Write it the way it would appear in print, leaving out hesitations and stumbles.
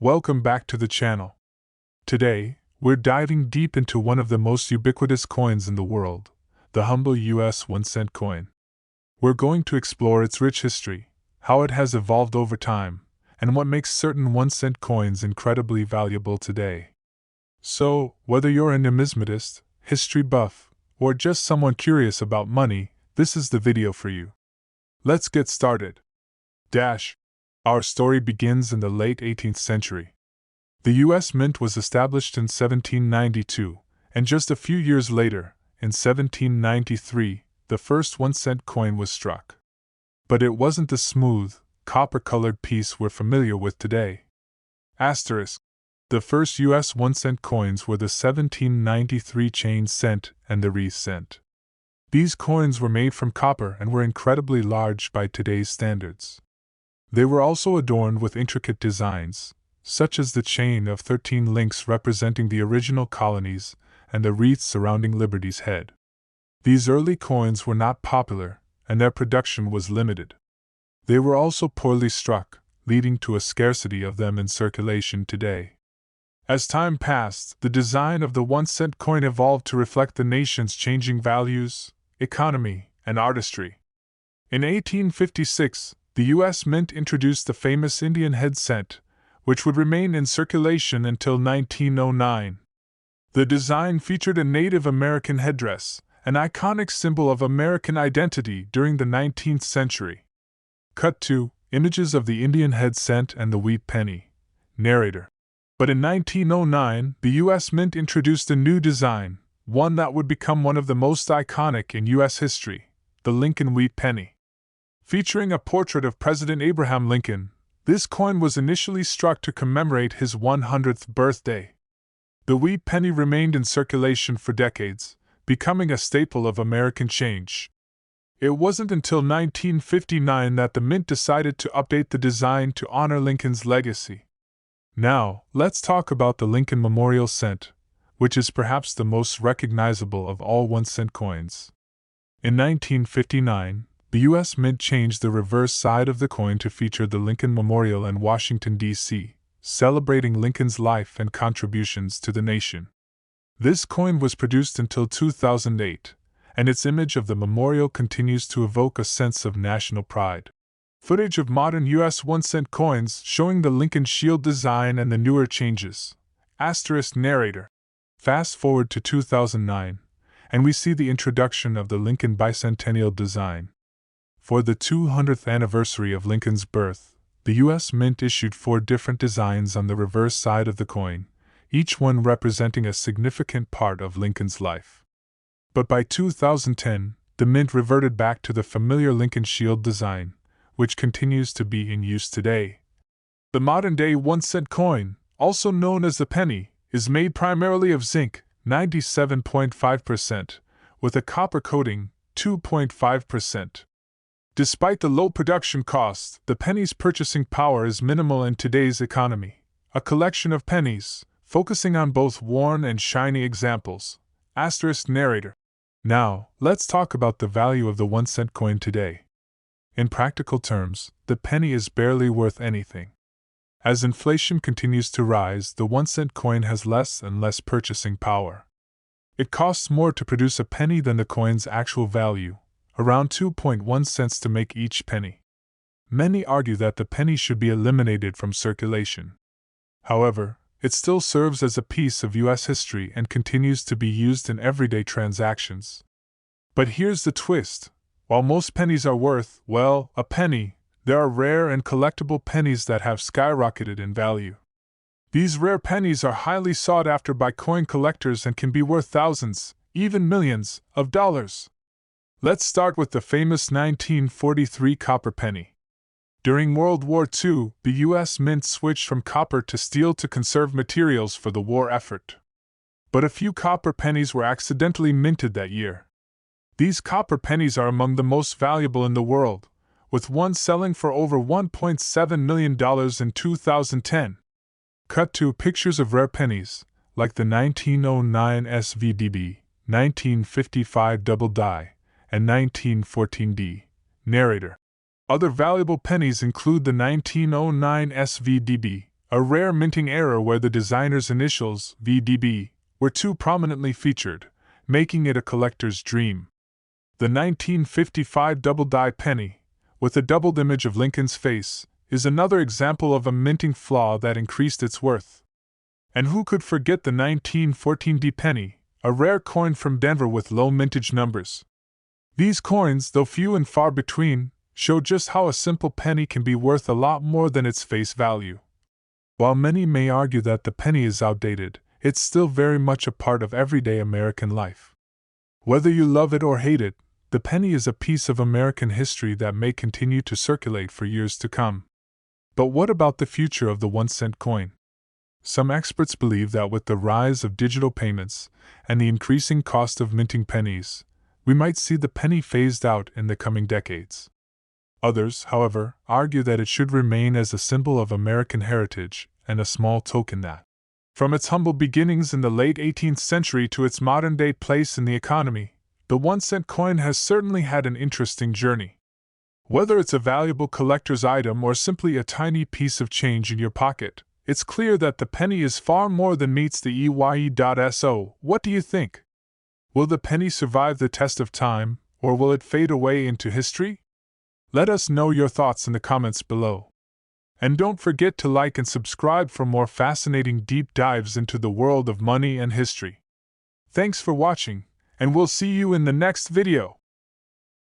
Welcome back to the channel. Today, we're diving deep into one of the most ubiquitous coins in the world, the humble US 1-cent coin. We're going to explore its rich history, how it has evolved over time, and what makes certain 1-cent coins incredibly valuable today. So, whether you're a numismatist, history buff, or just someone curious about money, this is the video for you. Let's get started. Our story begins in the late 18th century. The U.S. Mint was established in 1792, and just a few years later, in 1793, the first 1-cent coin was struck. But it wasn't the smooth, copper-colored piece we're familiar with today. The first U.S. 1-cent coins were the 1793 chain cent and the wreath cent. These coins were made from copper and were incredibly large by today's standards. They were also adorned with intricate designs, such as the chain of 13 links representing the original colonies and the wreath surrounding Liberty's head. These early coins were not popular, and their production was limited. They were also poorly struck, leading to a scarcity of them in circulation today. As time passed, the design of the 1-cent coin evolved to reflect the nation's changing values, economy, and artistry. In 1856, the U.S. Mint introduced the famous Indian head cent, which would remain in circulation until 1909. The design featured a Native American headdress, an iconic symbol of American identity during the 19th century. Cut to images of the Indian head cent and the wheat penny. Narrator. But in 1909, the U.S. Mint introduced a new design, one that would become one of the most iconic in U.S. history, the Lincoln wheat penny. Featuring a portrait of President Abraham Lincoln, this coin was initially struck to commemorate his 100th birthday. The wheat penny remained in circulation for decades, becoming a staple of American change. It wasn't until 1959 that the Mint decided to update the design to honor Lincoln's legacy. Now, let's talk about the Lincoln Memorial Cent, which is perhaps the most recognizable of all 1-cent coins. In 1959, the U.S. Mint changed the reverse side of the coin to feature the Lincoln Memorial in Washington, D.C., celebrating Lincoln's life and contributions to the nation. This coin was produced until 2008, and its image of the memorial continues to evoke a sense of national pride. Footage of modern U.S. 1-cent coins showing the Lincoln Shield design and the newer changes. Narrator. Fast forward to 2009, and we see the introduction of the Lincoln Bicentennial design. For the 200th anniversary of Lincoln's birth, the U.S. Mint issued 4 different designs on the reverse side of the coin, each one representing a significant part of Lincoln's life. But by 2010, the Mint reverted back to the familiar Lincoln Shield design, which continues to be in use today. The modern-day 1-cent coin, also known as the penny, is made primarily of zinc, 97.5%, with a copper coating, 2.5%. Despite the low production cost, the penny's purchasing power is minimal in today's economy. A collection of pennies, focusing on both worn and shiny examples. Narrator. Now, let's talk about the value of the 1-cent coin today. In practical terms, the penny is barely worth anything. As inflation continues to rise, the 1-cent coin has less and less purchasing power. It costs more to produce a penny than the coin's actual value, around 2.1 cents to make each penny. Many argue that the penny should be eliminated from circulation. However, it still serves as a piece of U.S. history and continues to be used in everyday transactions. But here's the twist. While most pennies are worth, well, a penny, there are rare and collectible pennies that have skyrocketed in value. These rare pennies are highly sought after by coin collectors and can be worth thousands, even millions, of dollars. Let's start with the famous 1943 copper penny. During World War II, the U.S. Mint switched from copper to steel to conserve materials for the war effort. But a few copper pennies were accidentally minted that year. These copper pennies are among the most valuable in the world, with one selling for over $1.7 million in 2010. Cut to pictures of rare pennies, like the 1909 SVDB, 1955 double die, and 1914D. Narrator. Other valuable pennies include the 1909 SVDB, a rare minting error where the designer's initials, VDB, were too prominently featured, making it a collector's dream. The 1955 double-die penny, with a doubled image of Lincoln's face, is another example of a minting flaw that increased its worth. And who could forget the 1914 D penny, a rare coin from Denver with low mintage numbers? These coins, though few and far between, show just how a simple penny can be worth a lot more than its face value. While many may argue that the penny is outdated, it's still very much a part of everyday American life. Whether you love it or hate it, the penny is a piece of American history that may continue to circulate for years to come. But what about the future of the 1-cent coin? Some experts believe that with the rise of digital payments and the increasing cost of minting pennies, we might see the penny phased out in the coming decades. Others, however, argue that it should remain as a symbol of American heritage and a small token that, from its humble beginnings in the late 18th century to its modern-day place in the economy, the 1-cent coin has certainly had an interesting journey. Whether it's a valuable collector's item or simply a tiny piece of change in your pocket, it's clear that the penny is far more than meets the EYE.SO. What do you think? Will the penny survive the test of time, or will it fade away into history? Let us know your thoughts in the comments below. And don't forget to like and subscribe for more fascinating deep dives into the world of money and history. Thanks for watching, and we'll see you in the next video.